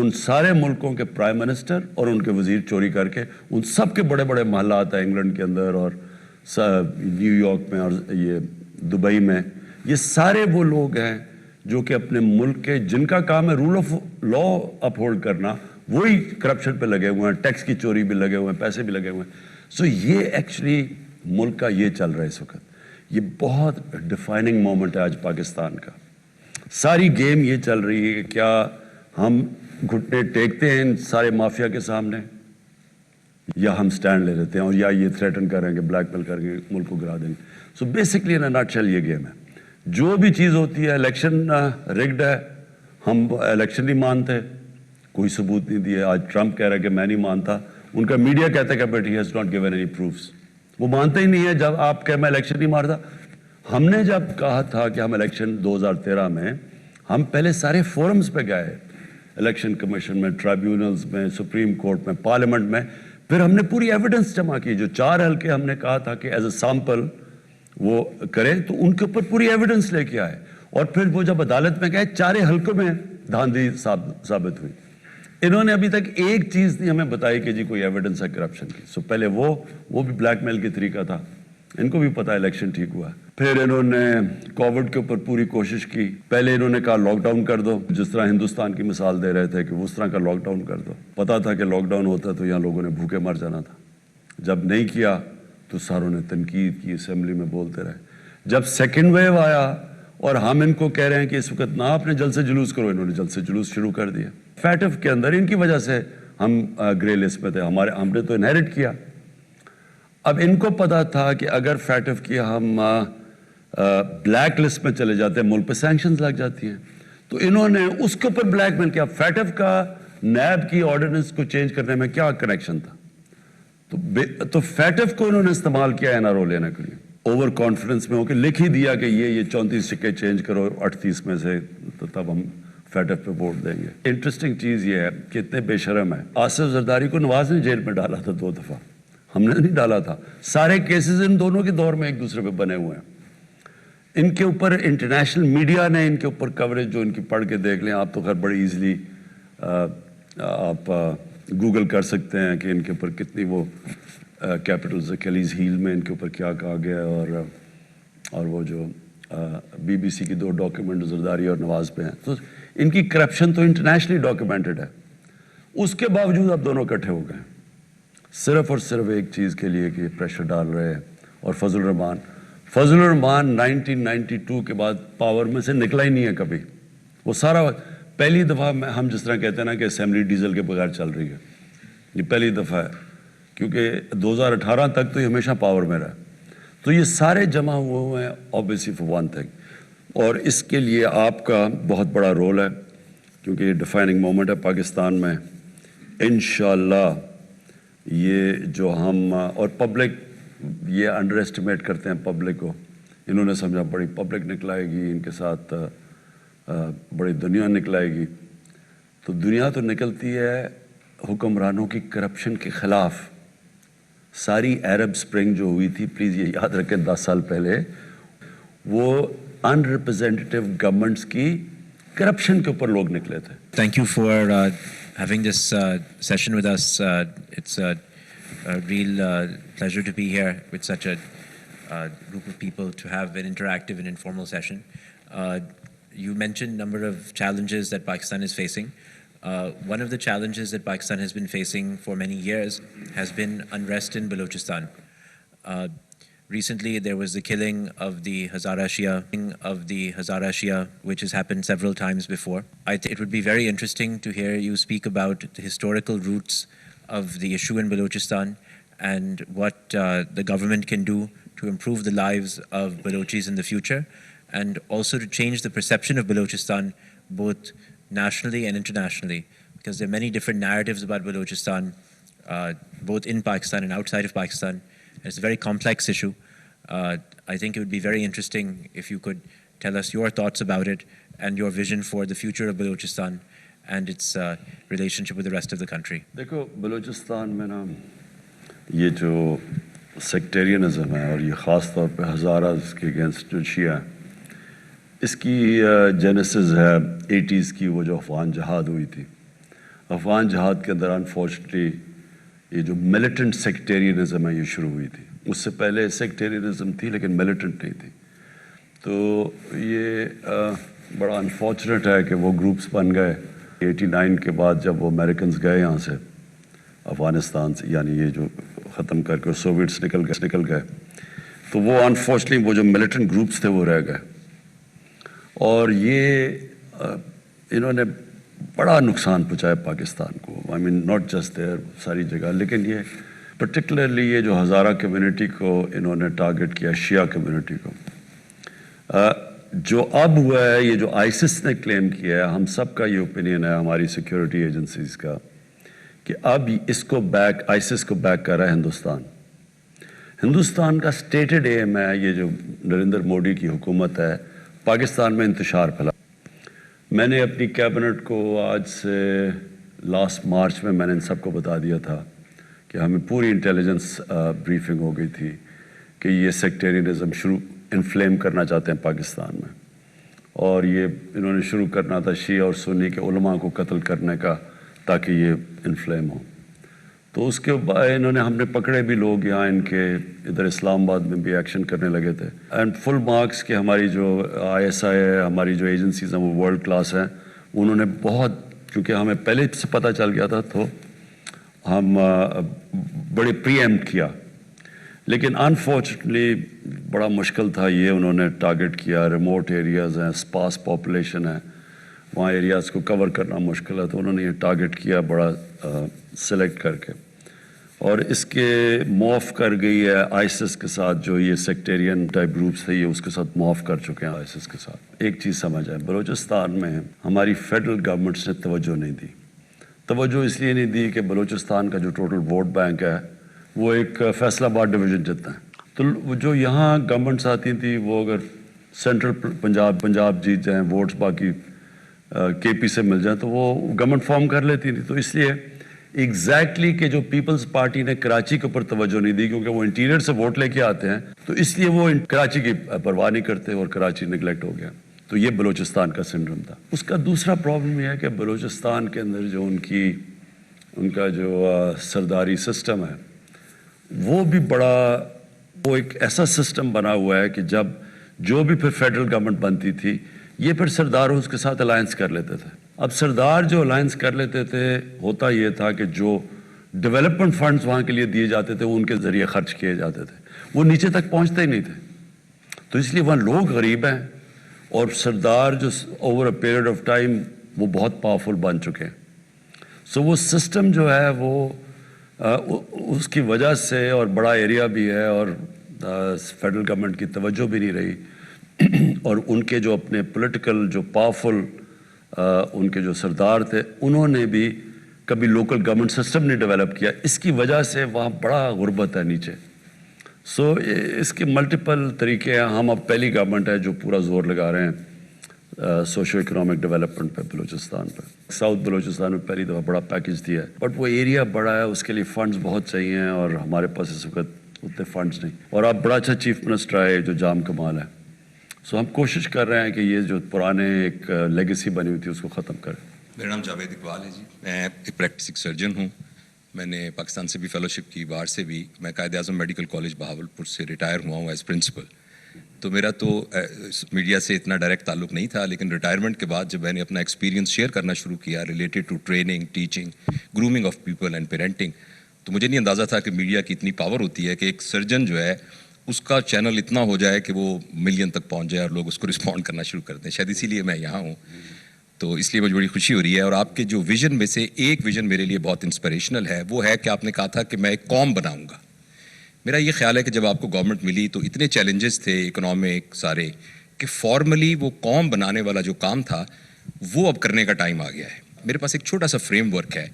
ان سارے ملکوں کے پرائم منسٹر اور ان کے وزیر چوری کر کے ان سب کے بڑے بڑے محلات ہیں انگلینڈ کے اندر اور نیو یارک میں اور یہ دبئی میں، یہ سارے وہ لوگ ہیں جو کہ اپنے ملک کے جن کا کام ہے rule of law uphold کرنا، وہی کرپشن پہ لگے ہوئے ہیں، ٹیکس کی چوری بھی لگے ہوئے ہیں، پیسے بھی لگے ہوئے ہیں. سو یہ ایکچولی ملک کا یہ چل رہا ہے اس وقت. یہ بہت ڈیفائننگ مومنٹ ہے آج پاکستان کا. ساری گیم یہ چل رہی ہے کہ کیا ہم گھٹنے ٹیکتے ہیں ان سارے مافیا کے سامنے، یا ہم سٹینڈ لے لیتے ہیں اور یا یہ تھریٹن کریں گے، بلیک میل کریں گے، ملک کو گرا دیں گے. سو بیسکلی ان نٹ شیل یہ گیم ہے. جو بھی چیز ہوتی ہے، الیکشن رگڈ ہے، ہم الیکشن نہیں مانتے، کوئی ثبوت نہیں دیا. آج ٹرمپ کہہ رہا ہے کہ میں نہیں مانتا، ان کا میڈیا کہتا ہے کہ but he has not given any proofs. وہ مانتے ہی نہیں ہے. جب آپ کہ میں الیکشن نہیں مارتا، ہم نے جب کہا تھا کہ ہم الیکشن 2013 میں ہم پہلے سارے فورمز پہ گئے، الیکشن کمیشن میں، ٹرائیبیونلز میں، سپریم کورٹ میں، پارلیمنٹ میں، پھر ہم نے پوری ایویڈنس جمع کی. جو 4 حلقے ہم نے کہا تھا کہ ایز اے سیمپل وہ کریں، تو ان کے اوپر پوری ایویڈنس لے کے آئے. اور پھر وہ جب عدالت میں گئے، 4 حلقوں میں دھاندلی ثابت ہوئی. انہوں نے ابھی تک ایک چیز نہیں ہمیں بتائی کہ جی کوئی ایویڈنس ہے کرپشن کی. سو پہلے وہ بھی بلیک میل کی طریقہ تھا. ان کو بھی پتا الیکشن ٹھیک ہوا. پھر انہوں نے کووڈ کے اوپر پوری کوشش کی. پہلے انہوں نے کہا لاک ڈاؤن کر دو، جس طرح ہندوستان کی مثال دے رہے تھے کہ اس طرح کا لاک ڈاؤن کر دو. پتا تھا کہ لاک ڈاؤن ہوتا تو یہاں لوگوں نے بھوکے مر جانا تھا. جب نہیں کیا تو ساروں نے تنقید کی، اسمبلی میں بولتے رہے. جب سیکنڈ ویو آیا اور ہم ان کو کہہ رہے ہیں کہ اس وقت نہ اپنے جلسے جلوس کرو، انہوں نے جلسے جلوس شروع کر دیا. فیٹف کے اندر ان کی وجہ سے ہم گرے لسٹ میں تھے. ہم نے تو انہیرٹ کیا. اب ان کو پتا تھا کہ اگر فیٹف کی ہم بلیک لسٹ میں چلے جاتے ہیں، ملک پہ سینکشنز لگ جاتی ہیں. تو انہوں نے اس کے اوپر بلیک میل کیا. فیٹف کا نیب کی آرڈیننس کو چینج کرنے میں کیا کنیکشن تھا؟ تو فیٹف کو انہوں نے استعمال کیا این آر او لینے کے لیے. اوور کانفیڈنس میں ہو کے لکھ ہی دیا کہ یہ 34 سکے چینج کرو 38 میں سے، تو تب ہم فیٹف پہ ووٹ دیں گے. انٹرسٹنگ چیز یہ ہے کہ اتنے بے شرم ہے. آصف زرداری کو نواز نے جیل میں ڈالا تھا 2 دفعہ، ہم نے نہیں ڈالا تھا. سارے کیسز ان دونوں کے دور میں ایک دوسرے پہ بنے ہوئے ہیں. ان کے اوپر انٹرنیشنل میڈیا نے ان کے اوپر کوریج جو ان کی پڑھ کے دیکھ لیں آپ، تو خیر بڑی ایزلی آپ گوگل کر سکتے ہیں کہ ان کے اوپر کتنی وہ کیپٹلز اکیلیز ہیل میں ان کے اوپر کیا کہا گیا. اور وہ جو بی بی سی کی 2 ڈاکیومنٹ زرداری اور نواز پہ ہیں، تو ان کی کرپشن تو انٹرنیشنلی ڈاکیومنٹڈ ہے. اس کے باوجود اب دونوں اکٹھے ہو گئے صرف اور صرف ایک چیز کے لیے کہ پریشر ڈال رہے ہیں. اور فضل الرحمان 1992 کے بعد پاور میں سے نکلا ہی نہیں ہے کبھی. وہ سارا پہلی دفعہ ہم جس طرح کہتے ہیں نا کہ اسمبلی ڈیزل کے بغیر چل رہی ہے، یہ پہلی دفعہ ہے. کیونکہ 2018 تک تو یہ ہمیشہ پاور میں رہا. تو یہ سارے جمع ہوئے ہیں obviously for one thing. اور اس کے لیے آپ کا بہت بڑا رول ہے، کیونکہ یہ ڈیفائننگ مومنٹ ہے پاکستان میں. انشاءاللہ یہ جو ہم اور پبلک یہ انڈر اسٹیمیٹ کرتے ہیں پبلک کو. انہوں نے سمجھا بڑی پبلک نکلائے گی، ان کے ساتھ بڑی دنیا نکلائے گی. تو دنیا تو نکلتی ہے حکمرانوں کی کرپشن کے خلاف. ساری عرب سپرنگ جو ہوئی تھی، پلیز یہ یاد رکھیں 10 سال پہلے، وہ ان ریپرزینٹیو گورنمنٹس کی کرپشن کے اوپر لوگ نکلے تھے. Thank you for having this session with us. It's a real pleasure to be here with such a group of people to have an interactive and informal session. You mentioned a number of challenges that Pakistan is facing. One of the challenges that Pakistan has been facing for many years has been unrest in Balochistan. Recently, there was the killing of the Hazara Shia, which has happened several times before. I think it would be very interesting to hear you speak about the historical roots of the issue in Balochistan and what the government can do to improve the lives of Balochis in the future, and also to change the perception of Balochistan both nationally and internationally, because there are many different narratives about Balochistan, both in Pakistan and outside of Pakistan. It's a very complex issue. I think it would be very interesting if you could tell us your thoughts about it and your vision for the future of Balochistan and its relationship with the rest of the country. دیکھو بلوچستان میں نا یہ جو sectarianism ہے اور یہ خاص طور پہ ہزاراز کے اگینسٹ جو شیعہ ہے، اس کی جینیسز ہے 80s کی وہ جو افغان جہاد ہوئی تھی. افغان جہاد کے اندر انفارچونیٹلی یہ جو ملیٹنٹ سیکٹیرینزم ہے یہ شروع ہوئی تھی. اس سے پہلے سیکٹیرینزم تھی لیکن ملیٹنٹ نہیں تھی. تو یہ بڑا انفارچونیٹ ہے کہ وہ گروپس بن گئے 89 کے بعد جب وہ امریکنز گئے یہاں سے افغانستان سے, یعنی یہ جو ختم کر کے سوویٹس نکل گئے تو وہ انفارچونیٹلی وہ جو ملیٹنٹ گروپس تھے وہ رہ گئے. اور یہ انہوں نے بڑا نقصان پہنچایا پاکستان کو. آئی مین ناٹ جسٹ دیر, ساری جگہ, لیکن یہ پرٹیکولرلی یہ جو ہزارہ کمیونٹی کو انہوں نے ٹارگٹ کیا, شیعہ کمیونٹی کو. جو اب ہوا ہے, یہ جو آئسس نے کلیم کیا ہے, ہم سب کا یہ اوپینین ہے ہماری سیکیورٹی ایجنسیز کا کہ اب اس کو آئسس کو بیک کر رہا ہے ہندوستان. ہندوستان کا سٹیٹڈ ایم ہے یہ جو نریندر مودی کی حکومت ہے پاکستان میں انتشار پھیلا. میں نے اپنی کیبنٹ کو آج سے لاسٹ مارچ میں نے ان سب کو بتا دیا تھا کہ ہمیں پوری انٹیلیجنس بریفنگ ہو گئی تھی کہ یہ سیکٹیرینزم انفلیم کرنا چاہتے ہیں پاکستان میں, اور یہ انہوں نے شروع کرنا تھا شیعہ اور سنی کے علماء کو قتل کرنے کا تاکہ یہ انفلیم ہو. تو اس کے بعد ہم نے پکڑے بھی لوگ یہاں ان کے ادھر اسلام آباد میں بھی ایکشن کرنے لگے تھے. اینڈ فل مارکس کہ ہماری جو ISI ہے, ہماری جو ایجنسیز ہیں وہ ورلڈ کلاس ہیں. انہوں نے بہت, کیونکہ ہمیں پہلے سے پتہ چل گیا تھا تو ہم بڑے پری ایمپٹ کیا, لیکن انفارچونیٹلی بڑا مشکل تھا. یہ انہوں نے ٹارگٹ کیا ریموٹ ایریاز ہیں, اسپاس پاپولیشن ہے, وہاں ایریاز کو کور کرنا مشکل ہے, تو انہوں نے یہ ٹارگٹ کیا بڑا سلیکٹ کر کے, اور اس کے معاف کر گئی ہے آئسس کے ساتھ. جو یہ سیکٹیرین ٹائپ گروپس تھے یہ اس کے ساتھ معاف کر چکے ہیں آئسس کے ساتھ. ایک چیز سمجھ آئے, بلوچستان میں ہماری فیڈرل گورنمنٹس نے توجہ نہیں دی. توجہ اس لیے نہیں دی کہ بلوچستان کا جو ٹوٹل ووٹ بینک ہے وہ ایک فیصل آباد ڈویژن جتنا ہے. تو جو یہاں گورنمنٹس آتی تھیں وہ اگر سینٹرل پنجاب جیت جائیں, ووٹس باقی KP سے مل جائیں, تو وہ گورنمنٹ فارم کر لیتی تھی. تو اس لیے ایگزیکٹلی کہ جو پیپلز پارٹی نے کراچی کے اوپر توجہ نہیں دی, کیونکہ وہ انٹیریئر سے ووٹ لے کے آتے ہیں, تو اس لیے وہ کراچی کی پرواہ نہیں کرتے اور کراچی نگلیکٹ ہو گیا. تو یہ بلوچستان کا سنڈروم تھا. اس کا دوسرا پرابلم یہ ہے کہ بلوچستان کے اندر جو ان کا جو سرداری سسٹم ہے وہ بھی وہ ایک ایسا سسٹم بنا ہوا ہے کہ جب جو بھی پھر فیڈرل گورنمنٹ بنتی تھی یہ پھر سردار اس کے ساتھ الائنس کر لیتے تھے. اب سردار جو الائنس کر لیتے تھے, ہوتا یہ تھا کہ جو ڈیولپمنٹ فنڈز وہاں کے لیے دیے جاتے تھے وہ ان کے ذریعے خرچ کیے جاتے تھے, وہ نیچے تک پہنچتے ہی نہیں تھے. تو اس لیے وہاں لوگ غریب ہیں, اور سردار جو over a period of time وہ بہت پاورفل بن چکے ہیں. سو وہ سسٹم جو ہے وہ اس کی وجہ سے, اور بڑا ایریا بھی ہے, اور فیڈرل گورنمنٹ کی توجہ بھی نہیں رہی, اور ان کے جو اپنے پولیٹیکل جو پاورفل ان کے جو سردار تھے انہوں نے بھی کبھی لوکل گورنمنٹ سسٹم نہیں ڈیولپ کیا. اس کی وجہ سے وہاں بڑا غربت ہے نیچے. سو اس کے ملٹیپل طریقے ہیں. ہم اب پہلی گورنمنٹ ہے جو پورا زور لگا رہے ہیں سوشو اکنامک ڈیولپمنٹ پہ بلوچستان پہ. ساؤتھ بلوچستان میں پہلی دفعہ بڑا پیکج دیا ہے, بٹ وہ ایریا بڑا ہے, اس کے لیے فنڈز بہت چاہیے ہیں, اور ہمارے پاس اس وقت اتنے فنڈز نہیں. اور اب بڑا اچھا چیف منسٹر آئے جو جام کمال ہے. سو ہم کوشش کر رہے ہیں کہ یہ جو پرانے ایک لیگیسی بنی ہوئی تھی اس کو ختم کریں. میرا نام جاوید اقبال ہے جی. میں ایک پریکٹسنگ سرجن ہوں. میں نے پاکستان سے بھی فیلوشپ کی, باہر سے بھی. میں قائد اعظم میڈیکل کالج بہاولپور سے ریٹائر ہوا ہوں ایز پرنسپل. تو میرا تو میڈیا سے اتنا ڈائریکٹ تعلق نہیں تھا, لیکن ریٹائرمنٹ کے بعد جب میں نے اپنا ایکسپیرینس شیئر کرنا شروع کیا related to training, teaching, grooming of people and parenting, تو مجھے نہیں اندازہ تھا کہ میڈیا کی اتنی پاور ہوتی ہے کہ ایک سرجن جو ہے اس کا چینل اتنا ہو جائے کہ وہ ملین تک پہنچ جائے اور لوگ اس کو رسپونڈ کرنا شروع کر دیں. شاید اسی لیے میں یہاں ہوں. تو اس لیے مجھے بڑی خوشی ہو رہی ہے. اور آپ کے جو ویژن میں سے ایک ویژن میرے لیے بہت انسپریشنل ہے, وہ ہے کہ آپ نے کہا تھا کہ میں ایک قوم بناؤں گا. میرا یہ خیال ہے کہ جب آپ کو گورنمنٹ ملی تو اتنے چیلنجز تھے اکنامک سارے, کہ فارملی وہ قوم بنانے والا جو کام تھا وہ اب کرنے کا ٹائم آ گیا ہے. میرے پاس ایک چھوٹا سا فریم ورک ہے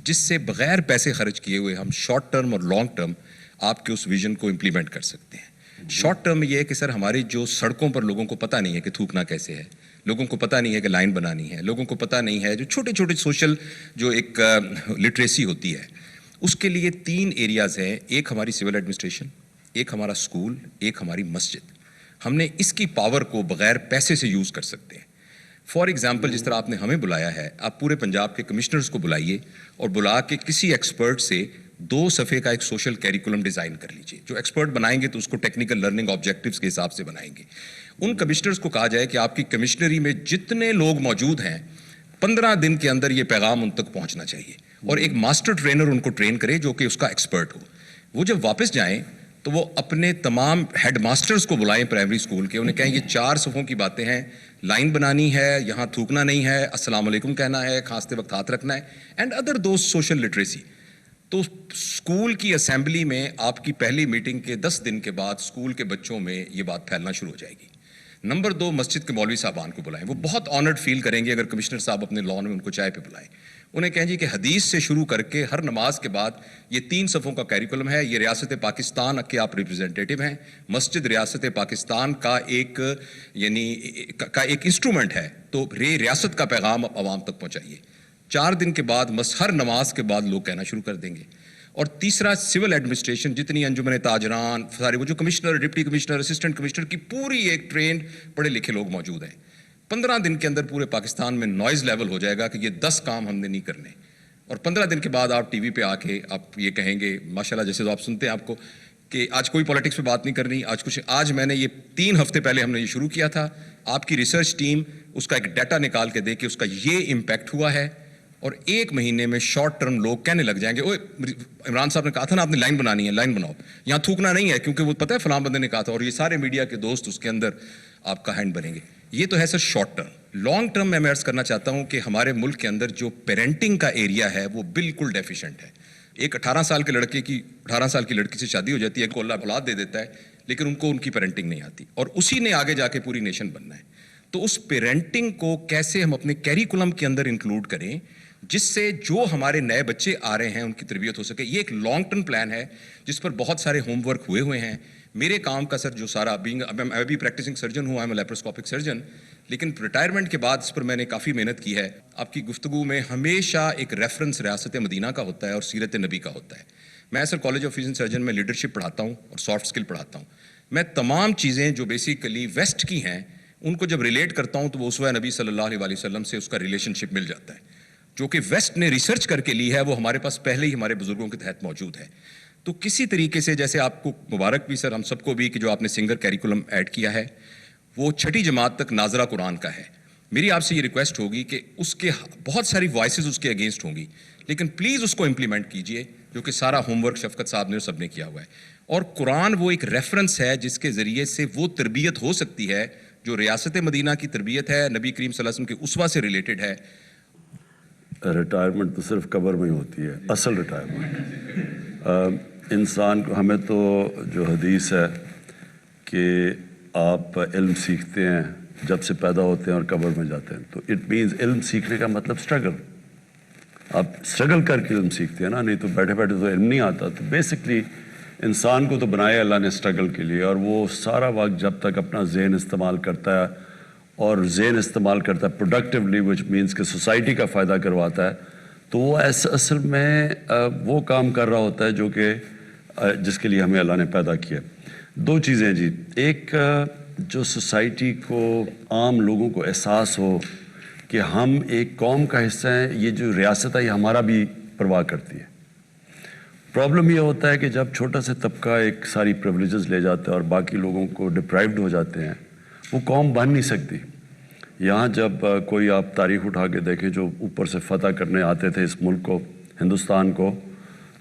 جس سے بغیر پیسے خرچ کیے ہوئے ہم شارٹ ٹرم اور لانگ ٹرم آپ کے اس ویژن کو امپلیمنٹ کر سکتے ہیں. شارٹ ٹرم میں یہ ہے کہ سر ہماری جو سڑکوں پر لوگوں کو پتہ نہیں ہے کہ تھوکنا کیسے ہے, لوگوں کو پتہ نہیں ہے کہ لائن بنانی ہے, لوگوں کو پتہ نہیں ہے جو چھوٹے چھوٹے سوشل جو ایک لٹریسی ہوتی ہے, اس کے لیے 3 ایریاز ہیں. ایک ہماری سول ایڈمنسٹریشن, ایک ہمارا اسکول, ایک ہماری مسجد. ہم نے اس کی پاور کو بغیر پیسے سے یوز کر سکتے ہیں. فار ایگزامپل جس طرح آپ نے ہمیں بلایا ہے, آپ پورے پنجاب کے کمشنرز کو بلائیے اور بلا کے کسی ایکسپرٹ سے 2 صفحے کا ایک سوشل کیریکولم ڈیزائن کر لیجیے. جو ایکسپرٹ بنائیں گے تو اس کو ٹیکنیکل لرننگ آبجیکٹیوز کے حساب سے بنائیں گے. ان کمشنرز کو کہا جائے کہ آپ کی کمشنری میں جتنے لوگ موجود ہیں 15 دن کے اندر یہ پیغام ان تک پہنچنا چاہیے, اور ایک ماسٹر ٹرینر ان کو ٹرین کرے جو کہ اس کا ایکسپرٹ ہو. وہ جب واپس جائیں تو وہ اپنے تمام ہیڈ ماسٹرز کو بلائیں پرائمری اسکول کے, انہیں کہیں یہ 4 صفحوں کی باتیں ہیں, لائن بنانی ہے, یہاں تھوکنا نہیں ہے, السلام علیکم کہنا ہے, کھانستے وقت ہاتھ رکھنا ہے, and other those social literacy. تو اسکول کی اسمبلی میں آپ کی پہلی میٹنگ کے 10 دن کے بعد اسکول کے بچوں میں یہ بات پھیلنا شروع ہو جائے گی. نمبر 2, مسجد کے مولوی صاحبان کو بلائیں, وہ بہت آنرڈ فیل کریں گے اگر کمشنر صاحب اپنے لان میں ان کو چائے پہ بلائیں. انہیں کہیں جی کہ حدیث سے شروع کر کے ہر نماز کے بعد یہ 3 صفوں کا کیریکولم ہے, یہ ریاست پاکستان کے آپ ریپرزینٹیٹو ہیں, مسجد ریاست پاکستان کا ایک ایک انسٹرومنٹ ہے, تو ریاست کا پیغام عوام تک پہنچائیے. 4 دن کے بعد ہر نماز کے بعد لوگ کہنا شروع کر دیں گے. اور تیسرا, سول ایڈمنسٹریشن, جتنی انجمن تاجران, سارے وہ جو commissioner, deputy commissioner, assistant commissioner کی پوری ایک ٹرینڈ پڑھے لکھے لوگ موجود ہیں. 15 دن کے اندر پورے پاکستان میں نوائز لیول ہو جائے گا کہ یہ 10 کام ہم نے نہیں کرنے. اور 15 دن کے بعد آپ ٹی وی پہ آ کے آپ یہ کہیں گے ماشاءاللہ, جیسے تو آپ سنتے ہیں آپ کو کہ آج کوئی پالیٹکس پہ بات نہیں کرنی, آج میں نے یہ 3 ہفتے پہلے ہم نے یہ شروع کیا تھا, آپ کی ریسرچ ٹیم اس کا ایک ڈیٹا نکال کے دے کہ اس کا یہ امپیکٹ ہوا ہے, اور 1 مہینے میں شارٹ ٹرم لوگ کہنے لگ جائیں گے, اوے عمران صاحب نے کہا تھا نا آپ نے لائن بنانی ہے, لائن بناؤ, یہاں تھوکنا نہیں ہے کیونکہ وہ پتہ ہے فلاں بندے نے کہا تھا, اور یہ سارے میڈیا کے دوست اس کے اندر آپ کا ہینڈ بنیں گے. یہ تو ہے سر شارٹ ٹرم. لانگ ٹرم میں عرض کرنا چاہتا ہوں کہ ہمارے ملک کے اندر جو پیرنٹنگ کا ایریا ہے وہ بالکل ڈیفیشینٹ ہے. ایک 18 سال کے لڑکے کی 18 سال کی لڑکی سے شادی ہو جاتی ہے, کو اللہ اولاد دے دیتا ہے, لیکن ان کو ان کی پیرنٹنگ نہیں آتی, اور اسی نے آگے جا کے پوری نیشن بننا ہے. تو اس پیرنٹنگ کو کیسے ہم اپنے کیریکولم کے اندر انکلوڈ کریں جس سے جو ہمارے نئے بچے آ رہے ہیں ان کی تربیت ہو سکے. یہ ایک لانگ ٹرم پلان ہے جس پر بہت سارے ہوم ورک ہوئے ہیں. میرے کام کا سر جو سارا میں بھی پریکٹسنگ سرجن ہوں, آئی ایم لیپروسکوپک سرجن, لیکن ریٹائرمنٹ کے بعد اس پر میں نے کافی محنت کی ہے. آپ کی گفتگو میں ہمیشہ ایک ریفرنس ریاست مدینہ کا ہوتا ہے اور سیرت نبی کا ہوتا ہے. میں سر کالج آف فزن سرجن میں لیڈرشپ پڑھاتا ہوں اور سافٹ اسکل پڑھاتا ہوں. میں تمام چیزیں جو بیسیکلی ویسٹ کی ہیں ان کو جب ریلیٹ کرتا ہوں تو وہ اسوہ نبی صلی اللہ علیہ وسلم سے اس کا ریلیشن شپ مل جاتا ہے. جو کہ ویسٹ نے ریسرچ کر کے لی ہے وہ ہمارے پاس پہلے ہی ہمارے بزرگوں کے تحت موجود ہے. تو کسی طریقے سے جیسے آپ کو مبارک بھی سر, ہم سب کو بھی, کہ جو آپ نے سنگر کیریکولم ایڈ کیا ہے وہ 6ٹھی جماعت تک ناظرہ قرآن کا ہے. میری آپ سے یہ ریکویسٹ ہوگی کہ اس کے بہت ساری وائسز اس کے اگینسٹ ہوں گی, لیکن پلیز اس کو امپلیمنٹ کیجئے, جو کہ سارا ہوم ورک شفقت صاحب نے اور سب نے کیا ہوا ہے. اور قرآن وہ ایک ریفرنس ہے جس کے ذریعے سے وہ تربیت ہو سکتی ہے جو ریاست مدینہ کی تربیت ہے, نبی کریم صلی اللہ علیہ وسلم کے اسوہ سے ریلیٹڈ ہے. ریٹائرمنٹ تو صرف قبر میں ہی ہوتی ہے, اصل ریٹائرمنٹ. انسان کو, ہمیں تو جو حدیث ہے کہ آپ علم سیکھتے ہیں جب سے پیدا ہوتے ہیں اور قبر میں جاتے ہیں, تو اٹ مینز علم سیکھنے کا مطلب اسٹرگل. آپ اسٹرگل کر کے علم سیکھتے ہیں نا, نہیں تو بیٹھے بیٹھے تو علم نہیں آتا. تو بیسکلی انسان کو تو بنایا اللہ نے اسٹرگل کے لیے, اور وہ سارا وقت جب تک اپنا ذہن استعمال کرتا ہے اور ذہن استعمال کرتا ہے پروڈکٹیولی, وچ مینس کہ سوسائٹی کا فائدہ کرواتا ہے, تو وہ اصل میں وہ کام کر رہا ہوتا ہے جو کہ جس کے لیے ہمیں اللہ نے پیدا کیا. 2 چیزیں جی. ایک, جو سوسائٹی کو, عام لوگوں کو احساس ہو کہ ہم ایک قوم کا حصہ ہیں, یہ جو ریاست ہے یہ ہمارا بھی پرواہ کرتی ہے. پرابلم یہ ہوتا ہے کہ جب چھوٹا سا طبقہ ایک ساری پریولیجز لے جاتا ہے اور باقی لوگوں کو ڈپرائیوڈ ہو جاتے ہیں, وہ قوم بن نہیں سکتی. یہاں جب کوئی آپ تاریخ اٹھا کے دیکھیں جو اوپر سے فتح کرنے آتے تھے اس ملک کو, ہندوستان کو,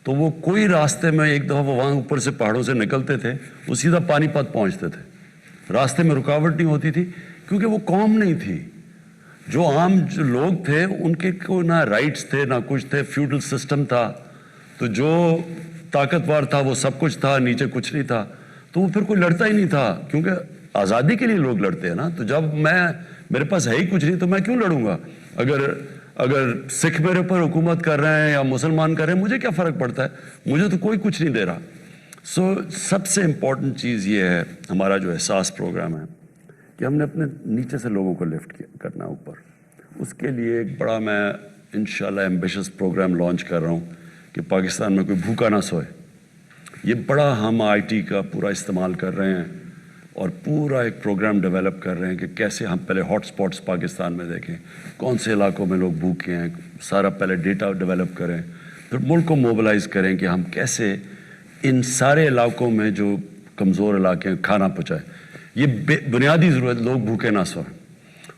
تو وہ کوئی راستے میں ایک دفعہ وہ وہاں اوپر سے پہاڑوں سے نکلتے تھے, وہ سیدھا پانی پت پہنچتے تھے. راستے میں رکاوٹ نہیں ہوتی تھی کیونکہ وہ قوم نہیں تھی. جو عام جو لوگ تھے ان کے کو نہ رائٹس تھے نہ کچھ تھے, فیوڈل سسٹم تھا, تو جو طاقتور تھا وہ سب کچھ تھا, نیچے کچھ نہیں تھا. تو وہ پھر کوئی لڑتا ہی نہیں تھا, کیونکہ آزادی کے لیے لوگ لڑتے ہیں نا. تو جب میرے پاس ہے ہی کچھ نہیں تو میں کیوں لڑوں گا؟ اگر سکھ میرے اوپر حکومت کر رہے ہیں یا مسلمان کر رہے ہیں, مجھے کیا فرق پڑتا ہے؟ مجھے تو کوئی کچھ نہیں دے رہا. سب سے امپورٹنٹ چیز یہ ہے ہمارا جو احساس پروگرام ہے کہ ہم نے اپنے نیچے سے لوگوں کو لفٹ کرنا اوپر. اس کے لیے ایک بڑا میں انشاءاللہ ایمبیشس پروگرام لانچ کر رہا ہوں کہ پاکستان میں کوئی بھوکا نہ سوئے. یہ بڑا ہم آئی ٹی کا پورا استعمال کر رہے ہیں اور پورا ایک پروگرام ڈیولپ کر رہے ہیں کہ کیسے ہم پہلے ہاٹ سپاٹس پاکستان میں دیکھیں, کون سے علاقوں میں لوگ بھوکے ہیں, سارا پہلے ڈیٹا ڈیولپ کریں, پھر ملک کو موبلائز کریں کہ ہم کیسے ان سارے علاقوں میں جو کمزور علاقے ہیں کھانا پہنچائیں. یہ بنیادی ضرورت, لوگ بھوکے نہ سوئیں.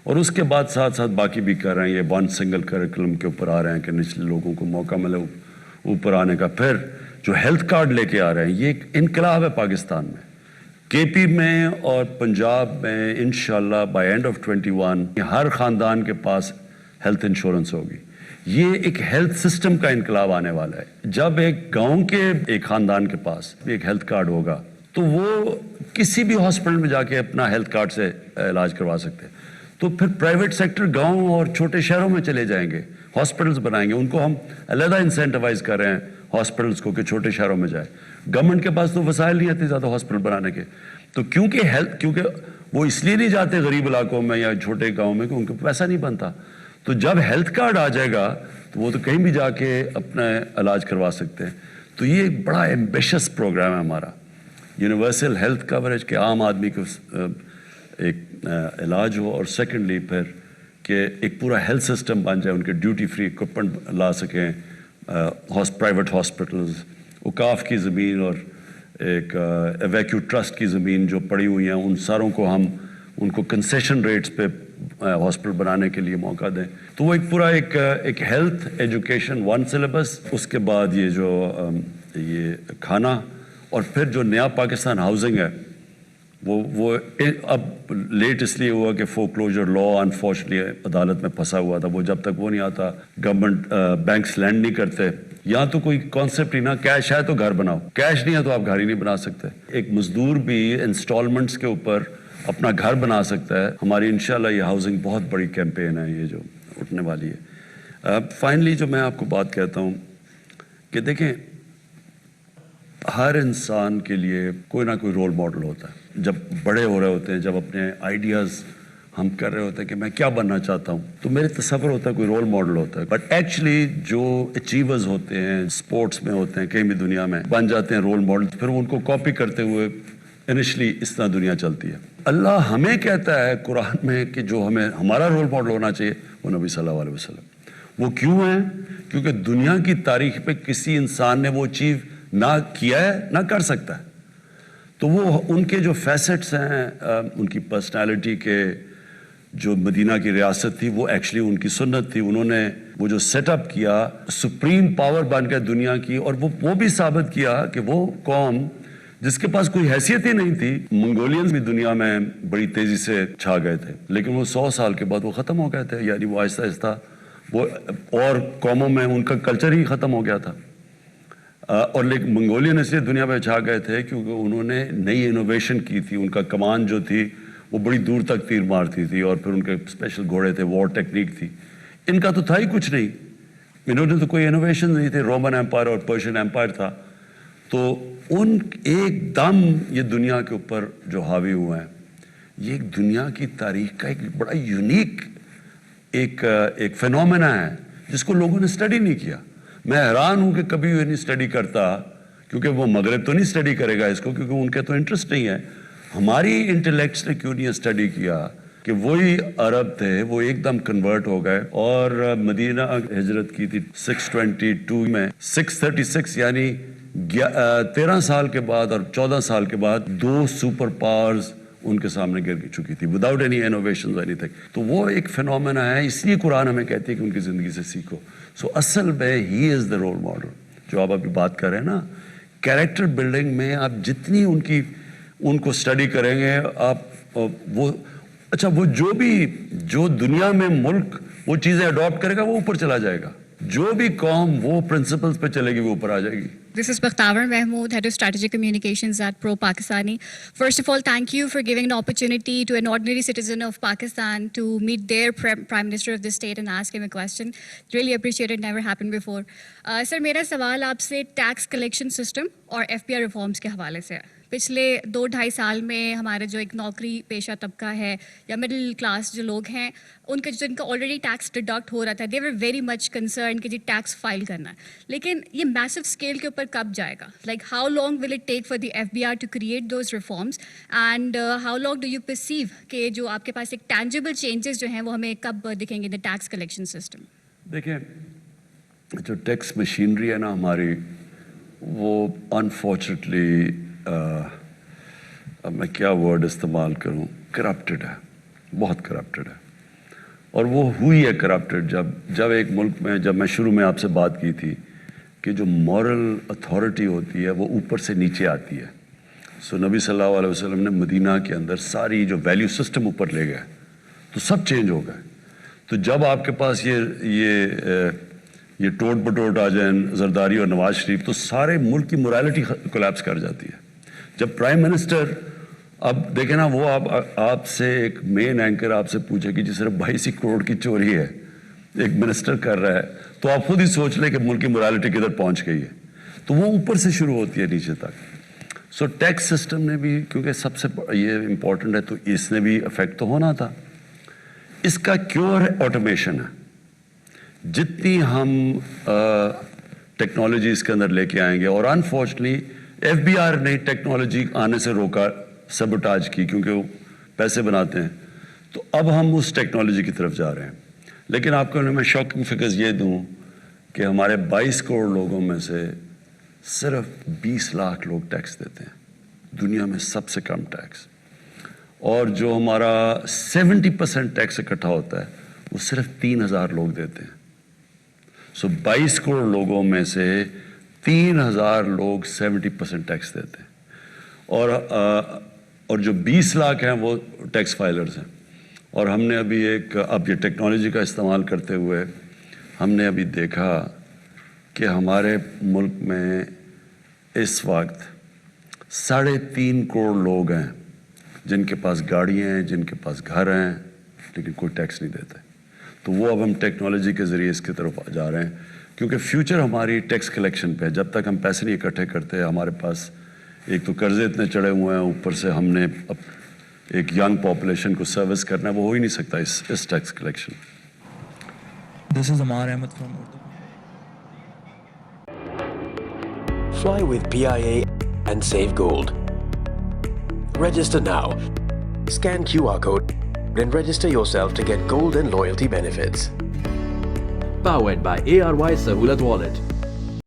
اور اس کے بعد ساتھ ساتھ باقی بھی کر رہے ہیں, یہ ون سنگل کریکولم کے اوپر آ رہے ہیں کہ نچلے لوگوں کو موقع ملے اوپر آنے کا. پھر جو ہیلتھ کارڈ لے کے آ رہے ہیں, یہ ایک انقلاب ہے پاکستان میں. کے پی میں اور پنجاب میں انشاءاللہ بائی اینڈ آف 21 ہر خاندان کے پاس ہیلتھ انشورنس ہوگی. یہ ایک ہیلتھ سسٹم کا انقلاب آنے والا ہے. جب ایک گاؤں کے ایک خاندان کے پاس ایک ہیلتھ کارڈ ہوگا تو وہ کسی بھی ہاسپٹل میں جا کے اپنا ہیلتھ کارڈ سے علاج کروا سکتے ہیں. تو پھر پرائیویٹ سیکٹر گاؤں اور چھوٹے شہروں میں چلے جائیں گے, ہاسپٹلز بنائیں گے. ان کو ہم علیحدہ انسینٹیوائز کر رہے ہیں ہاسپٹلز کو کہ چھوٹے شہروں میں جائیں. گورنمنٹ کے پاس تو وسائل نہیں آتے زیادہ ہاسپٹل بنانے کے. تو کیونکہ وہ اس لیے نہیں جاتے غریب علاقوں میں یا چھوٹے گاؤں میں کہ ان کو پیسہ نہیں بنتا. تو جب ہیلتھ کارڈ آ جائے گا تو وہ تو کہیں بھی جا کے اپنا علاج کروا سکتے ہیں. تو یہ ایک بڑا ایمبیشس پروگرام ہے ہمارا, یونیورسل ہیلتھ کوریج, کہ عام آدمی کو ایک علاج ہو, اور سیکنڈلی پھر کہ ایک پورا ہیلتھ سسٹم بن جائے, ان کے ڈیوٹی فری اکوپمنٹ لا سکیں. پرائیویٹ ہاسپٹلز, اوقاف کی زمین اور ایک ایویکیو ٹرسٹ کی زمین جو پڑی ہوئی ہیں, ان ساروں کو ہم ان کو کنسیشن ریٹس پہ ہاسپٹل بنانے کے لیے موقع دیں. تو وہ ایک پورا ایک ہیلتھ ایجوکیشن ون سلیبس, اس کے بعد یہ جو یہ کھانا, اور پھر جو نیا پاکستان ہاؤسنگ ہے وہ اب لیٹ اس لیے ہوا کہ فورکلوجر لا انفارچونیٹلی عدالت میں پھنسا ہوا تھا. وہ جب تک وہ نہیں آتا گورنمنٹ بینکس لینڈ نہیں کرتے. یہاں تو کوئی کانسیپٹ ہی نہ, کیش ہے تو گھر بناؤ, کیش نہیں ہے تو آپ گھر ہی نہیں بنا سکتے. ایک مزدور بھی انسٹالمنٹس کے اوپر اپنا گھر بنا سکتا ہے. ہماری انشاءاللہ یہ ہاؤسنگ بہت بڑی کیمپین ہے یہ جو اٹھنے والی ہے. فائنلی جو میں آپ کو بات کہتا ہوں کہ دیکھیں, ہر انسان کے لیے کوئی نہ کوئی رول ماڈل ہوتا ہے. جب بڑے ہو رہے ہوتے ہیں, جب اپنے آئیڈیاز ہم کر رہے ہوتے ہیں کہ میں کیا بننا چاہتا ہوں, تو میرے تصور ہوتا ہے کوئی رول ماڈل ہوتا ہے. بٹ ایکچولی جو اچیورز ہوتے ہیں, اسپورٹس میں ہوتے ہیں, کہیں بھی دنیا میں بن جاتے ہیں رول ماڈل, پھر ان کو کاپی کرتے ہوئے انیشلی اس طرح دنیا چلتی ہے. اللہ ہمیں کہتا ہے قرآن میں کہ جو ہمیں ہمارا رول ماڈل ہونا چاہیے وہ نبی صلی اللہ علیہ وسلم. وہ کیوں ہیں؟ کیونکہ دنیا کی تاریخ پہ کسی انسان نے وہ اچیو نہ کیا ہے نہ کر سکتا ہے. تو وہ ان کے جو فیسٹس ہیں, ان کی پرسنالٹی کے, جو مدینہ کی ریاست تھی وہ ایکچولی ان کی سنت تھی. انہوں نے وہ جو سیٹ اپ کیا, سپریم پاور بن گئے دنیا کی, اور وہ بھی ثابت کیا کہ وہ قوم جس کے پاس کوئی حیثیت ہی نہیں تھی. منگولینز بھی دنیا میں بڑی تیزی سے چھا گئے تھے, لیکن وہ 100 سال کے بعد وہ ختم ہو گئے تھے. یعنی وہ آہستہ آہستہ وہ اور قوموں میں ان کا کلچر ہی ختم ہو گیا تھا. اور لیکن منگولین اس لیے دنیا پہ چھا گئے تھے کیونکہ انہوں نے نئی انوویشن کی تھی. ان کا کمان جو تھی وہ بڑی دور تک تیر مارتی تھی, اور پھر ان کے اسپیشل گھوڑے تھے, وار ٹیکنیک تھی. ان کا تو تھا ہی کچھ نہیں, انہوں نے تو کوئی انوویشن نہیں تھے. رومن ایمپائر اور پرشین ایمپائر تھا. تو ان ایک دم یہ دنیا کے اوپر جو حاوی ہوا ہے, یہ ایک دنیا کی تاریخ کا ایک بڑا یونیک ایک فینومینا ہے جس کو لوگوں نے اسٹڈی نہیں کیا. میں حیران ہوں کہ کبھی یہ نہیں اسٹڈی کرتا, کیونکہ وہ مغرب تو نہیں اسٹڈی کرے گا اس کو, کیونکہ ان کے تو انٹرسٹ نہیں ہے. ہماری انٹلیکٹس نے کیوں نہیں اسٹڈی کیا کہ وہی عرب تھے, وہ ایک دم کنورٹ ہو گئے, اور مدینہ ہجرت کی تھی 622 میں, 636 یعنی 13 سال کے بعد اور 14 سال کے بعد 2 سپر پاورز ان کے سامنے گر چکی تھی without any innovation any thing. تو وہ ایک فینومینا ہے, اس لیے قرآن ہمیں کہتی ہے کہ ان کی زندگی سے سیکھو. سو اصل میں ہی از دا رول ماڈل. جو آپ ابھی بات کر رہے ہیں نا, کیریکٹر بلڈنگ میں آپ جتنی ان کو اسٹڈی کریں گے, آپ وہ اچھا وہ جو دنیا میں ملک وہ چیزیں اڈاپٹ کرے گا وہ اوپر چلا جائے گا. جو بھی قوم وہ پرنسپلز پہ چلے گی وہ اوپر آ جائے گی. This is Bakhtavar Mahmood, Head of Strategic Communications at Pro Pakistani. First of all, thank you for giving an opportunity to an ordinary citizen of Pakistan to meet their Prime Minister of the state and ask him a question. Really appreciate it, never happened before. Sir, میرا سوال آپ سے tax collection system اور FPR reforms کے حوالے سے ہے. پچھلے 2-2.5 سال میں ہمارے جو ایک نوکری پیشہ طبقہ ہے یا مڈل کلاس جو لوگ ہیں ان کا جن کا آلریڈی ٹیکس ڈیڈکٹ ہو رہا تھا، دے ور ویری مچ کنسرن کہ جی ٹیکس فائل کرنا ہے. لیکن یہ میسو اسکیل کے اوپر کب جائے گا؟ Like how long will it take for the FBR to create those reforms and how long do you perceive کہ جو آپ کے پاس ایک ٹینجیبل چینجز جو ہیں وہ ہمیں کب دکھیں گے دا ٹیکس کلیکشن سسٹم؟ دیکھیں جو ٹیکس مشینری ہے نا ہماری، وہ انفارچونیٹلی اب میں کیا ورڈ استعمال کروں، کرپٹڈ ہے، بہت کرپٹڈ ہے. اور وہ ہوئی ہے کرپٹڈ جب ایک ملک میں، جب میں شروع میں آپ سے بات کی تھی کہ جو مورل اتھارٹی ہوتی ہے وہ اوپر سے نیچے آتی ہے. سو نبی صلی اللہ علیہ وسلم نے مدینہ کے اندر ساری جو ویلیو سسٹم اوپر لے گئے تو سب چینج ہو گئے. تو جب آپ کے پاس یہ ٹوٹ بٹوٹ آ جائیں زرداری اور نواز شریف تو سارے ملک کی morality کولیپس کر جاتی ہے. جب پرائم منسٹر، اب دیکھیں نا، وہ آپ سے ایک مین اینکر آپ سے پوچھے کہ جی صرف 22 کروڑ کی چوری ہے، ایک منسٹر کر رہا ہے، تو آپ خود ہی سوچ لیں کہ ملک کی morality کدھر پہنچ گئی ہے. تو وہ اوپر سے شروع ہوتی ہے نیچے تک. سو ٹیکس سسٹم نے بھی، کیونکہ سب سے یہ امپورٹنٹ ہے، تو اس نے بھی افیکٹ تو ہونا تھا. اس کا کیور آٹومیشن ہے. جتنی ہم ٹیکنالوجی اس کے اندر لے کے آئیں گے، اور انفارچونیٹلی FBR نے ٹیکنالوجی آنے سے روکا، سبوٹاج کی، کیونکہ وہ پیسے بناتے ہیں. تو اب ہم اس ٹیکنالوجی کی طرف جا رہے ہیں. لیکن آپ کو میں شاکنگ فگرز یہ دوں کہ ہمارے 22 کروڑ لوگوں میں سے صرف 20 لاکھ لوگ ٹیکس دیتے ہیں، دنیا میں سب سے کم ٹیکس. اور جو ہمارا 70% ٹیکس اکٹھا ہوتا ہے وہ صرف 3000 لوگ دیتے ہیں. سو 22 کروڑ لوگوں میں سے 3000 لوگ 70% ٹیکس دیتے ہیں. اور جو 20 لاکھ ہیں وہ ٹیکس فائلرز ہیں. اور ہم نے ابھی اب یہ ٹیکنالوجی کا استعمال کرتے ہوئے ہم نے ابھی دیکھا کہ ہمارے ملک میں اس وقت 3.5 کروڑ لوگ ہیں جن کے پاس گاڑیاں ہیں، جن کے پاس گھر ہیں، لیکن کوئی ٹیکس نہیں دیتے. تو وہ اب ہم ٹیکنالوجی کے ذریعے اس کی طرف جا رہے ہیں، کیونکہ فیوچر ہماری ٹیکس کلیکشن پہ ہے. جب تک ہم پیسے نہیں اکٹھے کرتے، ہمارے پاس ایک تو قرضے اتنے چڑھے ہوئے ہیں، اوپر سے ہم نے اب ایک ینگ پاپولیشن کو سروس کرنا ہے، وہ ہو ہی نہیں سکتا اس tax collection. This is Amar Ahmed from Urdu. Fly with PIA and save gold. Register now. Scan QR code and register yourself to get gold and loyalty benefits. Powered by ARY Sahulat Wallet.